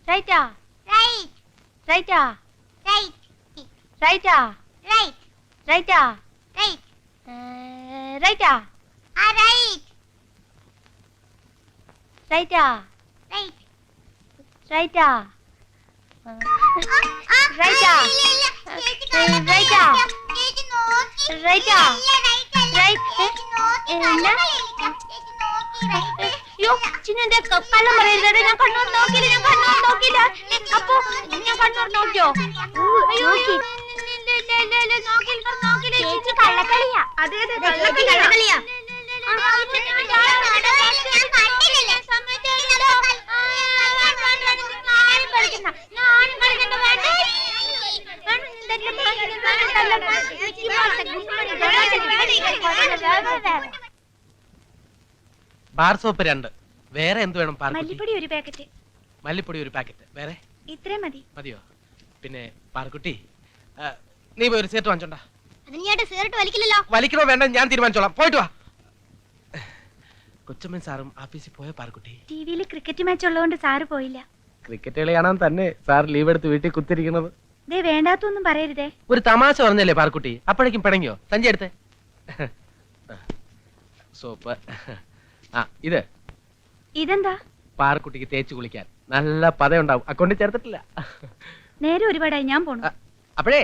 റൈറ്റാ Right. റൈറ്റാ Right. റൈറ്റാ Right. റൈറ്റാ Right. റൈറ്റാ Right. റൈറ്റാ Right. റൈറ്റാ റൈറ്റാ റൈറ്റാ റൈറ്റാ യോ ചിന്നെന്താ കള്ളം പറയരുത്. ഞാൻ കണ്ണൂർ നോക്കിയില്ല. അപ്പൊ ഞാൻ കണ്ണൂർ നോക്കിയോ? അയ്യോ നോക്കില്ല. കള്ളക്കളിയാ. അതെ കള്ളക്കളിയാ. Bar soap 2. വേറെ എന്ത് വേണം? മല്ലിപ്പൊടി ഒരു പാക്കറ്റ്. മല്ലിപ്പൊടി ഒരു പാക്കറ്റ്. വേറെ ഇത്രയും മതി. മതിയോ? പിന്നെ പാർക്കുട്ടി, നീ പോയി ഒരു സിഗരറ്റ് വാങ്ങിച്ചോണ്ടാ. വലിക്കണോ വേണ്ട ഞാൻ തീരുമാനിച്ചോളാം. പോയിട്ട് വാ. കൊച്ചമ്മൻ സാറും ആഫീസിൽ പോയ പാർക്കുട്ടി. ടിവിയിൽ ക്രിക്കറ്റ് മാച്ച് ഉള്ളതുകൊണ്ട് സാറ് പോയില്ല. ക്രിക്കറ്റ് കളി കാണാൻ തന്നെ സാർ ലീവ് എടുത്ത് വീട്ടിൽ കുത്തിരിക്കുന്നത്. ദേ വേണ്ടാത്തൊന്നും പറയരുതേ. ഒരു തമാശ പറഞ്ഞല്ലേ പാർക്കുട്ടി? അപ്പോഴേക്കും പിണങ്ങിയോ? സഞ്ചി എടുത്തേ. സോപ്പ്. ഇത് ഇതെന്താ? പാർക്കുട്ടിക്ക് തേച്ച് കുളിക്കാൻ നല്ല പതയുണ്ടാവും. അക്കൗണ്ടിൽ ചേർത്തിട്ടില്ല. നേരെ ഒരുപാടായി, ഞാൻ പോണു. അപ്പോഴേ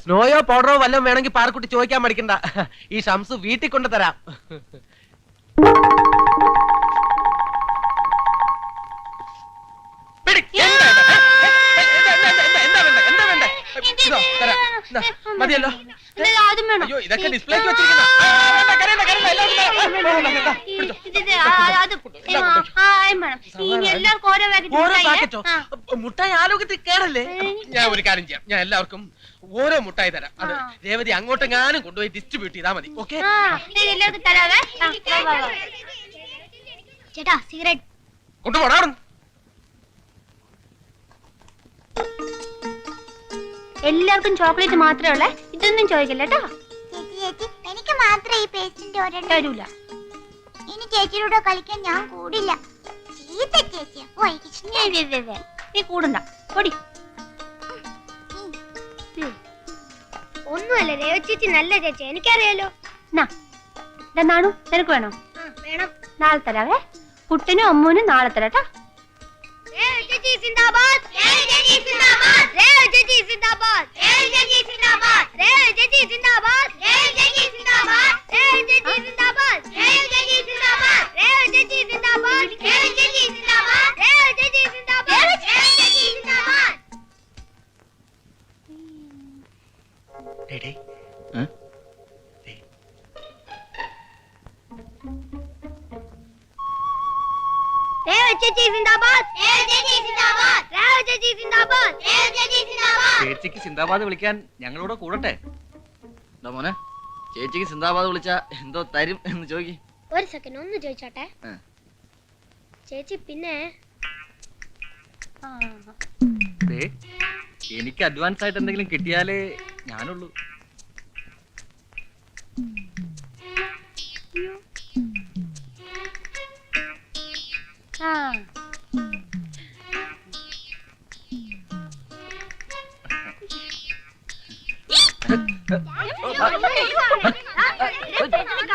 സ്നോയോ പൗഡറോ വല്ലതും വേണമെങ്കിൽ പാർക്കുട്ടി ചോദിക്കാൻ മടിക്കണ്ട. ഈ ഷംസ് വീട്ടിൽ കൊണ്ട് തരാം. മതിയല്ലോ. അയ്യോ ഇതൊക്കെ ഡിസ്പ്ലേക്ക് വെച്ചിരിക്കുന്ന മുട്ടായി ആലോകത്തിൽ കേറല്ലേ. ഞാൻ ഒരു കാര്യം ചെയ്യാം. ഞാൻ എല്ലാവർക്കും ഓരോ മുട്ടായി തരാം. അത് രേവതി അങ്ങോട്ടെങ്ങാനും കൊണ്ടുപോയി ഡിസ്ട്രിബ്യൂട്ട് ചെയ്താൽ മതി. ഓക്കെ? ചേട്ടാ സിഗരറ്റ് കൊണ്ടുപോടാ. എല്ലാവർക്കും ചോക്ലേറ്റ് മാത്രമേ ഉള്ളേ. ഇതൊന്നും ചോദിക്കില്ല കേട്ടോ. ചേച്ചി എനിക്ക് മാത്രമേ ഈ പേസ്റ്റിന്റെ ഒരെണ്ണം തരൂല. ഇനി ചേച്ചിയുടെ കളിക്കാൻ ഞാൻ കൂടില്ല. ചീത്ത ചേച്ചിയാ. നീ കൂടണ്ട. പൊടി. ഒന്നുമല്ല രേവ ചേച്ചി നല്ല ചേച്ചി, എനിക്കറിയാലോ. നാണു നിനക്ക് വേണോ? വേണം. നാളെ തരാവേ. കുട്ടനും അമ്മൂനും നാളെ തരാട്ടാ. ചേച്ചിക്ക് സിന്ദാബാദ് വിളിക്കാൻ ഞങ്ങളോട് കൂടട്ടെ. എന്താ മോനെ, ചേച്ചിക്ക് സിന്ദാബാദ് വിളിച്ച എന്തോ തരും എന്ന് ചോദിക്കും. ഒരു സെക്കൻഡ് ഒന്ന് ചോദിച്ചോട്ടെ ചേച്ചി. പിന്നെ എനിക്ക് അഡ്വാൻസ് ആയിട്ട് എന്തെങ്കിലും കിട്ടിയാലേ ഞാനുള്ളൂ.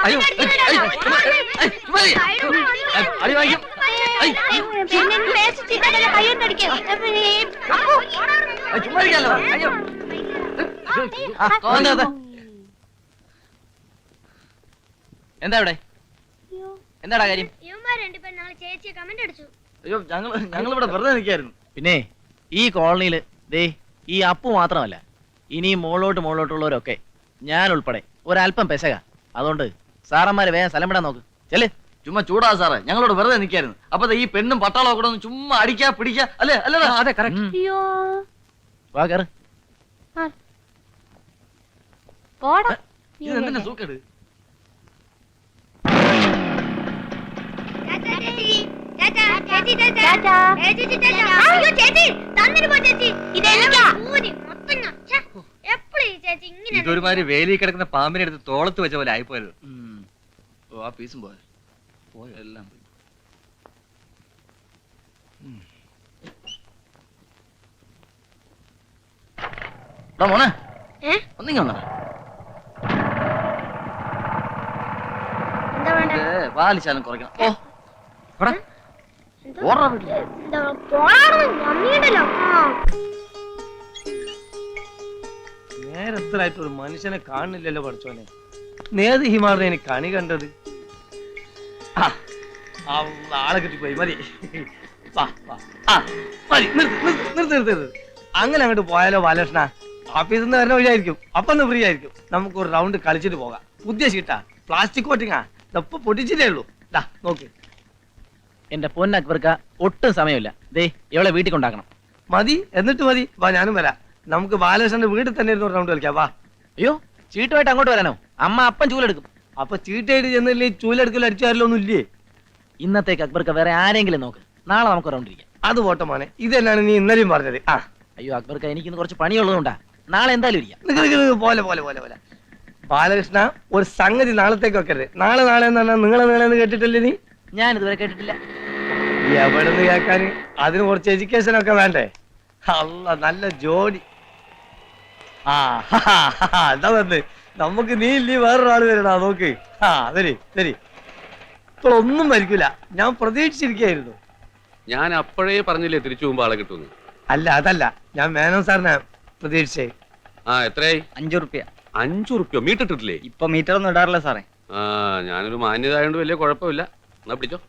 അയ്യോ എന്താ ഇവിടെ? എന്താടാ കാര്യം? അയ്യോ ഞങ്ങളിവിടെ വെറുതെ നിൽക്കായിരുന്നു. പിന്നെ ഈ കോളനിയില് ദേ ഈ അപ്പു മാത്രമല്ല, ഇനി മുകളിലോട്ടുള്ളവരൊക്കെ ഞാൻ ഉൾപ്പെടെ ഒരല്പം പെശക. അതുകൊണ്ട് സാറന്മാര് വേഗം സ്ഥലം വിടാൻ നോക്ക്. ചെല്. ചുമ്മാ ചൂടാ സാറേ, ഞങ്ങളോട് വെറുതെ നിൽക്കായിരുന്നു. അപ്പൊ ഈ പെണ്ണും പട്ടാളോ കൂടെ ഒന്ന് ചുമ്മാ അടിക്കാ പിടിക്കാ അല്ലേ? അല്ലേ? അതെ കറക്റ്റ്. വാ കേറ്. ഇതെന്തിനാ സൂക്കേട്? ഇതൊരുമാതിരി വേലി കിടക്കുന്ന പാമ്പിനെ എടുത്ത് തോളത്ത് വെച്ച പോലെ ആയിപ്പോയത്. ഓ ആ പീസും പോയ പോയോ? എല്ലാം മോനെ ഏ? ഒന്നിങ്ങി വന്നാ എന്താ വേണ്ട പാലിച്ചാലും കുറയ്ക്കണം. ഓ ഇവിടെ ഓർഡർ വീട്ടിൽ എന്താ പോണാണെന്ന് മമ്മിയുണ്ടല്ലോ നേരത്തിലായിട്ട് ഒരു മനുഷ്യനെ കാണുന്നില്ലല്ലോ പഠിച്ചോനെ. നേത് ഹിമാറിനെ എനിക്ക് കണി കണ്ടത്. ആ, ആ ആളെ കിട്ടിപ്പോയി. മതി വാ, വാ. ആ, മതി. നിർത്ത്. അങ്ങനെ അങ്ങോട്ട് പോയാലോ ബാലകൃഷ്ണ? ഓഫീസിൽ നിന്ന് വരുന്ന വഴിയായിരിക്കും. അപ്പൊ ഒന്ന് ഫ്രീ ആയിരിക്കും. നമുക്ക് ഒരു റൗണ്ട് കളിച്ചിട്ട് പോകാം. പുതിയ ഷീറ്റാ, പ്ലാസ്റ്റിക് കോട്ടിങ്ങാ. ഇതപ്പൊ പൊട്ടിച്ചിട്ടേ ഉള്ളൂ. ദാ നോക്ക്. എന്റെ പൊന്നക്ബർക്ക ഒട്ടും സമയമില്ല. ദേ എവളെ വീട്ടിൽ കൊണ്ടാക്കണം. മതി, എന്നിട്ട് മതി. വാ, ഞാനും വരാം. നമുക്ക് ബാലകൃഷ്ണന്റെ വീട്ടിൽ തന്നെ ഇരുന്ന് ഒരു റൗണ്ട് കളിക്കാം. വാ. അയ്യോ ചീട്ടുമായിട്ട് അങ്ങോട്ട് വരാനോ? അമ്മ അപ്പം ചൂലെടുക്കും. അപ്പൊ ചീട്ടായിട്ട് ചെന്നില്ലേ ചൂലെടുക്കൽ അടിച്ചാരല്ലോ ഒന്നും ഇല്ലേ? ഇന്നത്തേക്ക് അക്ബർക്ക് വേറെ ആരെങ്കിലും നോക്ക്. നാളെ നമുക്ക് റൗണ്ട് ഇരിക്കാം. അത് പോട്ടെ മോനെ, ഇത് തന്നെയാണ് നീ ഇന്നലെയും പറഞ്ഞത്. ആ, അയ്യോ അക്ബർക്ക് എനിക്കിന്ന് കുറച്ച് പണിയുള്ളതുകൊണ്ടാ. നാളെ എന്തായാലും ഇരിക്കാം. നിക്ക് പോലെ ബാലകൃഷ്ണ, ഒരു സംഗതി നാളത്തേക്ക് വെക്കരുത്. നാളെ എന്ന് പറഞ്ഞാൽ നിങ്ങളെ കേട്ടിട്ടില്ലേ നീ? ഞാൻ ഇതുവരെ കേട്ടിട്ടില്ല. എവിടെ നിന്ന് കേൾക്കാൻ? അതിന് കുറച്ച് എഡ്യൂക്കേഷൻ ഒക്കെ വേണ്ടേ? അല്ല, നല്ല ജോഡി. ആ എന്താ വന്ന് നമുക്ക് നീ ഇല്ലേ വേറൊരാള് വരണ നോക്ക്. ആ ശരി ഇപ്പോൾ ഒന്നും മരിക്കൂല. ഞാൻ പ്രതീക്ഷിച്ചിരിക്കായിരുന്നു. ഞാൻ അപ്പോഴേ പറഞ്ഞില്ലേ തിരിച്ചു പോകുമ്പോ ആളെ കിട്ടുമെന്ന്. അല്ല, അതല്ല, ഞാൻ മേനോൻ സാറിനെ പ്രതീക്ഷിച്ചേ. ആ, എത്രയായി? 5 റുപ്യ. 5 റുപ്യോ? മീറ്റർ ഇട്ടിട്ടില്ലേ? ഇപ്പൊ മീറ്റർ ഒന്നും ഇടാറില്ല സാറേ. ആ, ഞാനൊരു മാന്യത ആയതുകൊണ്ട് വലിയ കുഴപ്പമില്ല. എന്നാ പിടിച്ചോ.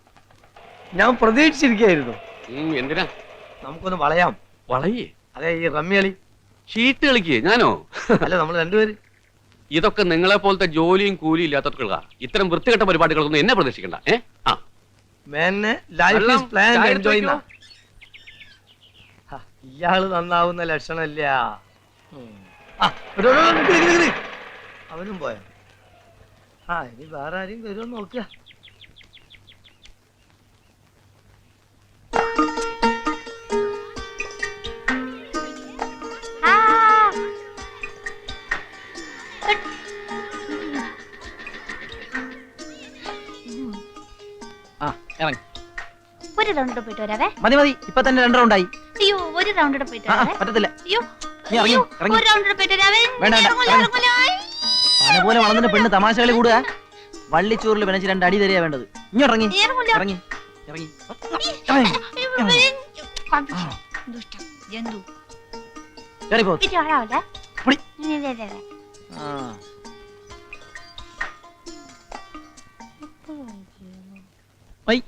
ഞാൻ പ്രതീക്ഷിച്ചിരിക്കായിരുന്നു. എന്തിനാ? നമുക്കൊന്ന് വളയാം. വളയേ? അതെ, ഈ റമ്മി കളി. ഷീട്ട് കളിക്കേ? ഞാനോ? അല്ല, നമ്മൾ രണ്ടുപേര്. ഇതൊക്കെ നിങ്ങളെ പോലത്തെ ജോലിയും കൂലിയും ഇല്ലാത്തവർക്കുള്ള ഇത്തരം വൃത്തികെട്ട പരിപാടികളൊന്നും എന്നെ പ്രതീക്ഷിക്കണ്ട. ആ, മേനെ ലൈഫ് ഈസ് പ്ലാൻ എൻജോയ്. ഇയാള് നന്നാവുന്ന ലക്ഷണമില്ല. അവനും പോയ. ആ, ഇനി വേറെ ആരെയും വരുമോ നോക്കുക. ആ ഇറങ്ങി. ഒരു റൗണ്ട് പോയിട്ട് വരാവേ. മതി ഇപ്പൊ തന്നെ 2 റൗണ്ടായി. അയ്യോ, ഒരു റൗണ്ട് പോയിട്ട് വരാവേ. പറ്റത്തില്ല. അയ്യോ, നീ ഇറങ്ങി. ഒരു റൗണ്ട് പോയിട്ട് വരാവേ. വേണ്ട. പന പോലെ വളർന്നിട്ട് പെണ്ണ് തമാശകളി കൂടുക. വള്ളിച്ചോറിൽ വെനച്ച് 2 അടി തരിക വേണ്ടത്. ഇറങ്ങി. ജന്തു കേറിപ്പോ. പൊടി. ആ. ഐ.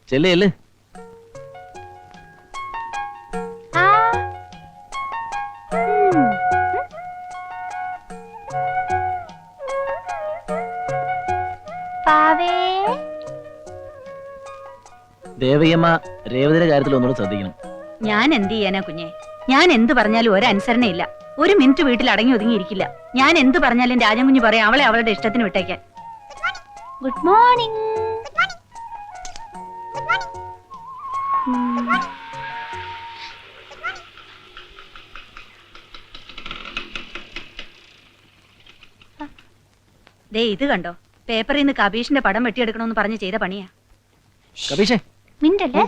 ചെല്ല്. ദേവകിയമ്മ രേവതിയുടെ കാര്യത്തിൽ ഒന്നുകൂടെ ശ്രദ്ധിക്കണം. ഞാൻ എന്ത് ചെയ്യാനാ കുഞ്ഞെ? ഞാൻ എന്ത് പറഞ്ഞാലും ഒരനുസരണയില്ല. ഒരു മിനിറ്റ് വീട്ടിൽ അടങ്ങി ഒതുങ്ങിയിരിക്കില്ല. ഞാൻ എന്ത് പറഞ്ഞാലും രാജൻകുഞ്ഞ് പറയാം അവളെ അവളുടെ ഇഷ്ടത്തിന് വിട്ടേക്കാൻ. Good morning. ദേ ഇത് കണ്ടോ? പേപ്പറിൽ നിന്ന് കബീഷിന്റെ പടം വെട്ടിയെടുക്കണമെന്ന് പറഞ്ഞ് ചെയ്ത പണിയാ. കബീഷേ മിണ്ടല്ലേ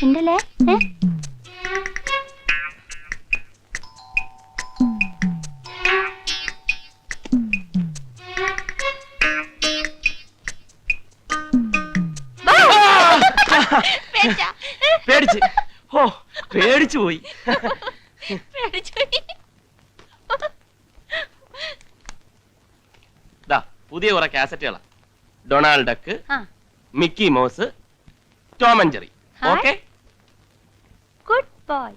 മിണ്ടല്ലേ. പേടിച്ചു പോയി. പുതിയ കുറെ കാസറ്റുകളാ. Donald Duck, Mickey Mouse, Tom and Jerry. Okay, good boy.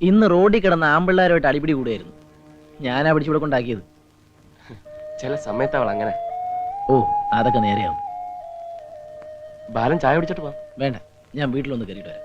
ഇന്ന് റോഡിൽ കിടന്ന ആമ്പിള്ളാരുമായിട്ട് അടിപിടി കൂടുകയായിരുന്നു. ഞാനാ പിടിച്ചു ഇവിടെ കൊണ്ടാക്കിയത്. ചില സമയത്ത് അവൾ അങ്ങനെ. ഓ, അതൊക്കെ നേരെയാവും. ബാലൻ ചായ കുടിച്ചിട്ട് പോവാം. വേണ്ട, ഞാൻ വീട്ടിലൊന്ന് കയറിയിട്ട് വരാം.